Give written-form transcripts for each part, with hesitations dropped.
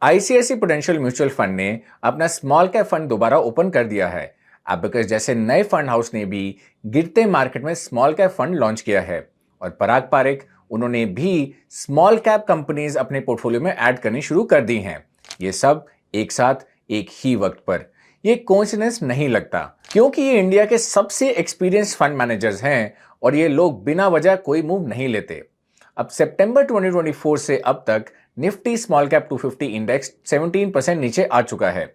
ICIC prudential mutual fund ने अपना small cap fund दोबारा ओपन कर दिया है। एबेकस जैसे नए फंड हाउस ने भी गिरते मार्केट में स्मॉल कैप फंड लॉन्च किया है और पराग पारेख उन्होंने भी स्मॉल कैप कंपनीज अपने पोर्टफोलियो में ऐड करनी शुरू कर दी हैं। ये सब एक साथ एक ही वक्त पर। ये कोइंसिडेंस नहीं लगता क्योंकि ये इंडिया के सबसे एक्सपीरियंस्ड फंड मैनेजर्स हैं और ये लोग बिना वजह कोई मूव नहीं लेते। अब सितंबर 2024 से अब तक निफ्टी स्मॉल कैप 250 इंडेक्स 17% नीचे आ चुका है।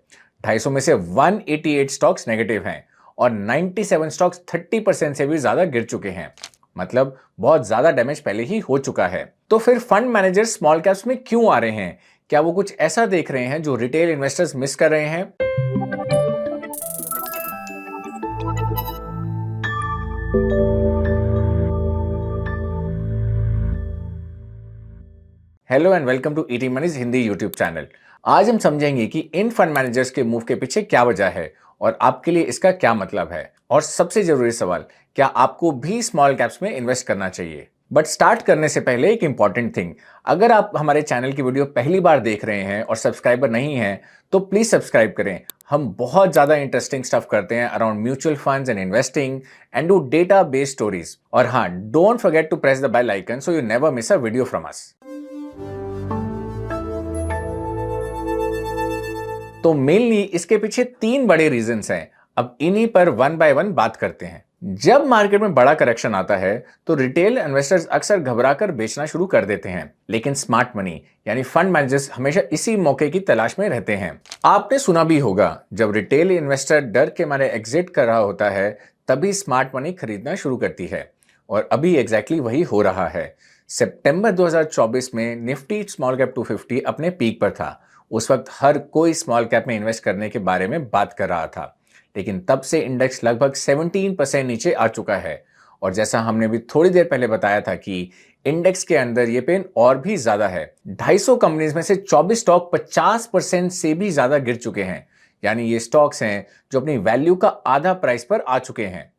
250 में से 188 स्टॉक्स नेगेटिव हैं और 97 स्टॉक्स 30% से भी ज्यादा गिर चुके हैं। मतलब बहुत ज्यादा डैमेज पहले ही हो चुका है। तो फिर फंड मैनेजर स्मॉल कैप्स में क्यों आ रहे हैं? क्या वो कुछ ऐसा देख रहे हैं जो रिटेल इन्वेस्टर्स मिस कर रहे हैं? Hello and welcome to ET Money's Hindi YouTube channel. आज हम समझेंगे कि इन फंड मैनेजर्स के मूव के पीछे क्या वजह है और आपके लिए इसका क्या मतलब है। और सबसे जरूरी सवाल, क्या आपको भी स्मॉल कैप्स में इन्वेस्ट करना चाहिए? बट स्टार्ट करने से पहले एक इंपॉर्टेंट थिंग, अगर आप हमारे चैनल की वीडियो पहली बार देख रहे हैं और सब्सक्राइबर नहीं हैं तो प्लीज सब्सक्राइब करें। हम बहुत ज्यादा इंटरेस्टिंग स्टफ करते हैं around mutual funds and investing and do data based stories. और हाँ, don't forget to press the bell icon so you never miss a video from us. तो मेनली इसके पीछे तीन बड़े रीजंस हैं। अब इन्हीं पर वन बाय वन बात करते हैं। जब मार्केट में बड़ा करेक्शन आता है तो रिटेल इन्वेस्टर्स अक्सर घबराकर बेचना शुरू कर देते हैं, लेकिन स्मार्ट मनी यानी फंड मैनेजर्स हमेशा इसी मौके की तलाश में रहते हैं। आपने सुना भी होगा, जब रिटेल इन्वेस्टर डर के मारे एग्जिट कर रहा होता है तभी स्मार्ट मनी खरीदना शुरू करती है। और अभी एग्जैक्टली वही हो रहा है। सितंबर 2024 में निफ्टी स्मॉल कैप 250 अपने पीक पर था। उस वक्त हर कोई स्मॉल कैप में इन्वेस्ट करने के बारे में बात कर रहा था, लेकिन तब से इंडेक्स लगभग 17% नीचे आ चुका है। और जैसा हमने भी थोड़ी देर पहले बताया था कि इंडेक्स के अंदर ये पेन और भी ज्यादा है। 250 कंपनीज में से 24 स्टॉक 50% से भी ज्यादा गिर चुके हैं। यानी ये स्टॉक्स हैं जो अपनी वैल्यू का आधा प्राइस पर आ चुके हैं।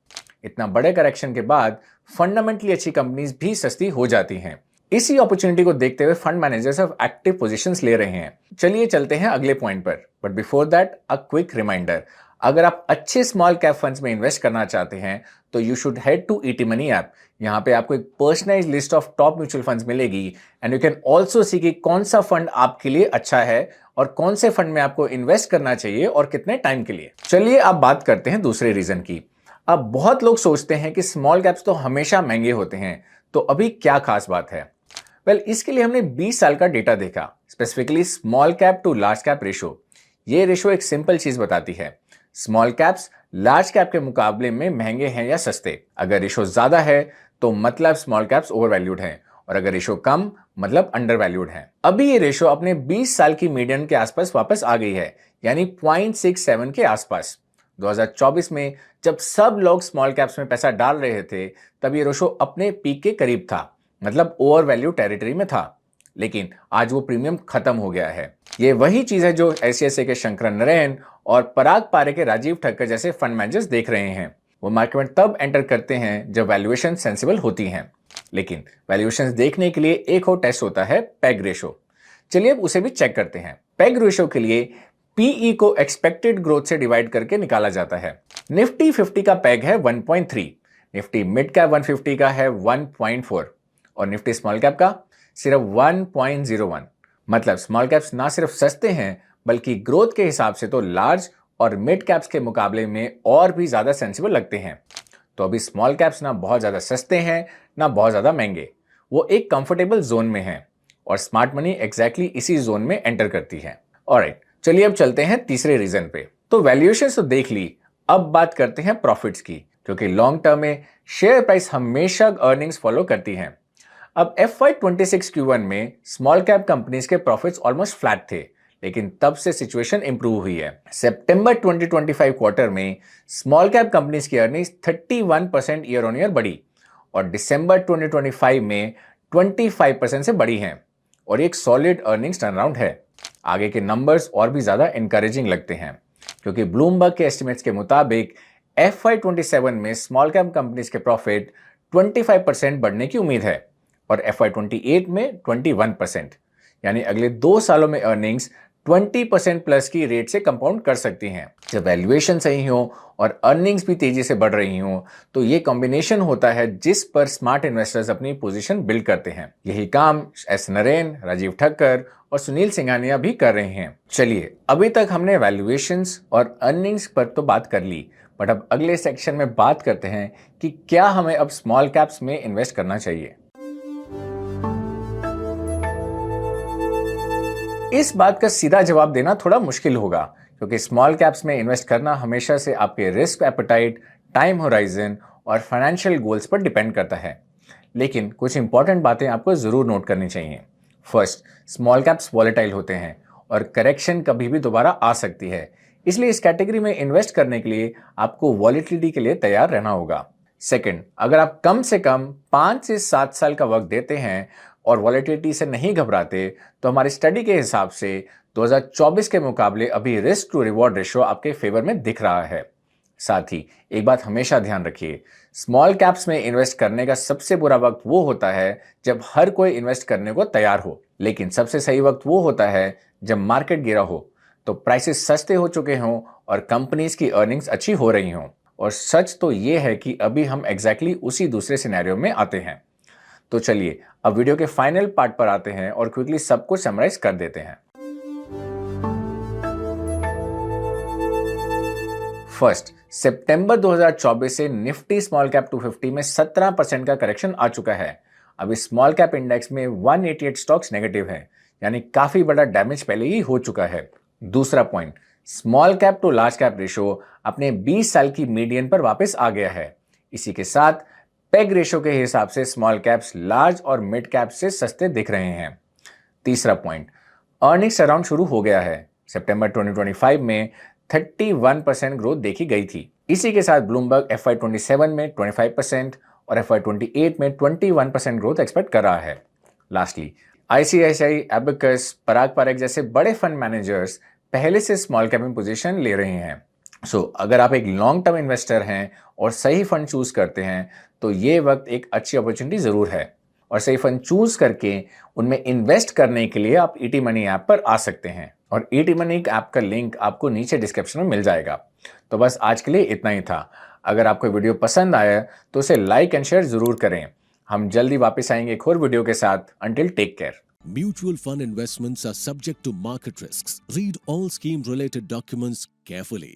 इतना बड़े करेक्शन के बाद फंडामेंटली अच्छी कंपनीज भी सस्ती हो जाती हैं। इसी अपॉर्चुनिटी को देखते हुए फंड मैनेजर्स अब एक्टिव पोजीशंस ले रहे हैं। चलिए चलते हैं अगले पॉइंट पर, but before that a quick reminder, अगर आप अच्छे स्मॉल कैप फंड्स में इन्वेस्ट करना चाहते हैं तो you should head to ET Money app. यहाँ पे आपको एक personalised list of top mutual funds मिलेगी and you can also see कि कौन सा फंड आपके लिए अच्छा है और कौन से फंड में आपको इन्वेस्ट करना चाहिए और कितने टाइम के लिए। चलिए अब बात करते हैं दूसरे रीजन की। अब बहुत लोग सोचते हैं कि स्मॉल कैप्स तो हमेशा महंगे होते हैं, तो अभी क्या खास बात है? वेल, इसके लिए हमने 20 साल का डेटा देखा, specifically small cap to large cap ratio. ये रेशो एक सिंपल चीज बताती है, स्मॉल कैप्स लार्ज कैप के मुकाबले में महंगे हैं या सस्ते। अगर रेशो ज्यादा है तो मतलब स्मॉल कैप्स ओवर वैल्यूड हैं, और अगर रेशो कम मतलब अंडर वैल्यूड है। अभी ये रेशो अपने 20 साल की मीडियन के आसपास वापस आ गई है, यानी 0.67 के आसपास। 2024 में जब सब लोग स्मॉल कैप्स में पैसा डाल रहे थे तब ये रेशो अपने पीक के करीब था, मतलब ओवर वैल्यू टेरिटरी में था। लेकिन आज वो प्रीमियम खत्म हो गया है। ये वही चीज है जो आईसीआईसीआई के शंकर नरेन और पराग पारे के राजीव ठक्कर जैसे फंड मैनेजर्स देख रहे हैं। वो मार्केट में तब एंटर करते हैं जब वैल्यूएशन सेंसिबल होती हैं। लेकिन वैल्यूएशन देखने के लिए एक और टेस्ट होता है, पेग रेशो। चलिए अब उसे भी चेक करते हैं। पेग रेशो के लिए पीई को एक्सपेक्टेड ग्रोथ से डिवाइड करके निकाला जाता है। निफ्टी 50 का पेग है 1.3, निफ्टी मिड कैप 150 का है 1.4 और निफ्टी स्मॉल कैप का सिर्फ 1.01। मतलब स्मॉल कैप्स ना सिर्फ सस्ते हैं बल्कि ग्रोथ के हिसाब से तो लार्ज और मिड कैप्स के मुकाबले में और भी ज्यादा सेंसिबल लगते हैं। तो अभी स्मॉल कैप्स ना बहुत ज्यादा सस्ते हैं ना बहुत ज्यादा महंगे, वो एक कंफर्टेबल जोन में हैं और स्मार्ट मनी एग्जैक्टली इसी जोन में एंटर करती है। ऑलराइट, चलिए अब चलते हैं तीसरे रीजन पे। तो वैल्यूएशन तो देख ली, अब बात करते हैं प्रॉफिट्स की, क्योंकि लॉन्ग टर्म में शेयर प्राइस हमेशा अर्निंग्स फॉलो करती है। अब FY26 Q1 में स्मॉल कैप कंपनीज के प्रॉफिट्स ऑलमोस्ट फ्लैट थे, लेकिन तब से सिचुएशन इंप्रूव हुई है। सितंबर 2025 क्वार्टर में स्मॉल कैप कंपनीज की अर्निंग्स 31% ईयर ऑन ईयर बढ़ी और दिसंबर 2025 में 25% से बढ़ी हैं और एक सॉलिड अर्निंग्स टर्नअराउंड है। आगे के नंबर्स और भी ज्यादा इंकरेजिंग लगते हैं, क्योंकि ब्लूमबर्ग के एस्टिमेट्स के मुताबिक FY27 में स्मॉल कैप कंपनीज के प्रॉफिट 25% बढ़ने की उम्मीद है और FY28 में 21%। यानी अगले 2 सालों में अर्निंग्स 20% प्लस की रेट से कंपाउंड कर सकती हैं। जब वैल्यूएशन सही हो और अर्निंग्स भी तेजी से बढ़ रही हो, तो ये कॉम्बिनेशन होता है जिस पर स्मार्ट इन्वेस्टर्स अपनी पोजीशन बिल्ड करते हैं। यही काम एस नरेन, राजीव ठक्कर और सुनील सिंघानिया भी कर रहे हैं। चलिए, अभी तक हमने वैल्यूएशंस और अर्निंग्स पर तो बात कर ली, बट अब अगले सेक्शन में बात करते हैं कि क्या हमें अब स्मॉल कैप्स में इन्वेस्ट करना चाहिए। इस बात का सीधा जवाब देना थोड़ा मुश्किल होगा, क्योंकि स्मॉल कैप्स में इन्वेस्ट करना हमेशा से आपके रिस्क एपेटाइट, टाइम होराइजन और फाइनेंशियल गोल्स पर डिपेंड करता है। लेकिन कुछ इंपॉर्टेंट बातें आपको जरूर नोट करनी चाहिए। फर्स्ट, स्मॉल कैप्स वॉलेटाइल होते हैं और करेक्शन कभी भी दोबारा आ सकती है, इसलिए इस कैटेगरी में इन्वेस्ट करने के लिए आपको वॉलेटिलिटी के लिए तैयार रहना होगा। सेकंड, अगर आप कम से कम 5 से 7 साल का वक्त देते हैं और वॉलेटिलिटी से नहीं घबराते, तो हमारी स्टडी के हिसाब से 2024 के मुकाबले अभी रिस्क टू रिवॉर्ड रेशियो आपके फेवर में दिख रहा है। साथ ही एक बात हमेशा ध्यान रखिए, स्मॉल कैप्स में इन्वेस्ट करने का सबसे बुरा वक्त वो होता है जब हर कोई इन्वेस्ट करने को तैयार हो, लेकिन सबसे सही वक्त वो होता है जब मार्केट गिरा हो, तो प्राइसेस सस्ते हो चुके हों और कंपनीज की अर्निंग्स अच्छी हो रही हों। और सच तो ये है कि अभी हम एग्जैक्टली उसी दूसरे सिनेरियो में आते हैं। तो चलिए अब वीडियो के फाइनल पार्ट पर आते हैं और क्विकली सब कुछ समराइज कर देते हैं। फर्स्ट, सितंबर 2024 से निफ्टी स्मॉल कैप 250 में 17% का करेक्शन आ चुका है। अभी स्मॉल कैप इंडेक्स में 188 स्टॉक्स नेगेटिव हैं, यानी काफी बड़ा डैमेज पहले ही हो चुका है। दूसरा point, small cap to large cap ratio अपने 20 साल की मीडियन पर वापस आ गया है। इसी के साथ पेग रेशो के हिसाब से स्मॉल कैप्स लार्ज और मिड कैप से सस्ते दिख रहे हैं। तीसरा पॉइंट, अर्निंग्स अराउंड शुरू हो गया है। सितंबर 2025 में 31% ग्रोथ देखी गई थी। इसी के साथ ब्लूमबर्ग FY27 में 25% और FY28 में 21% ग्रोथ एक्सपेक्ट कर रहा है। लास्टली, ICICI, एबेकस, पराग पारेख जैसे बड़े फंड मैनेजर्स पहले से स्मॉल कैप में पोजीशन ले रहे हैं। सो अगर आप एक लॉन्ग टर्म इन्वेस्टर हैं और सही फंड चूज करते हैं, तो ये वक्त एक अच्छी अपॉर्चुनिटी जरूर है। और सही फंड चूज करके उनमें इन्वेस्ट करने के लिए आप ईटी मनी ऐप पर आ सकते हैं, और ईटी मनी ऐप का लिंक आपको नीचे डिस्क्रिप्शन में मिल जाएगा। तो बस आज के लिए इतना ही था। अगर आपको वीडियो पसंद आया तो उसे लाइक एंड शेयर जरूर करें। हम जल्दी वापस आएंगे एक और वीडियो के साथ। Until take care. Mutual fund investments are subject to market risks. Read all scheme related documents carefully.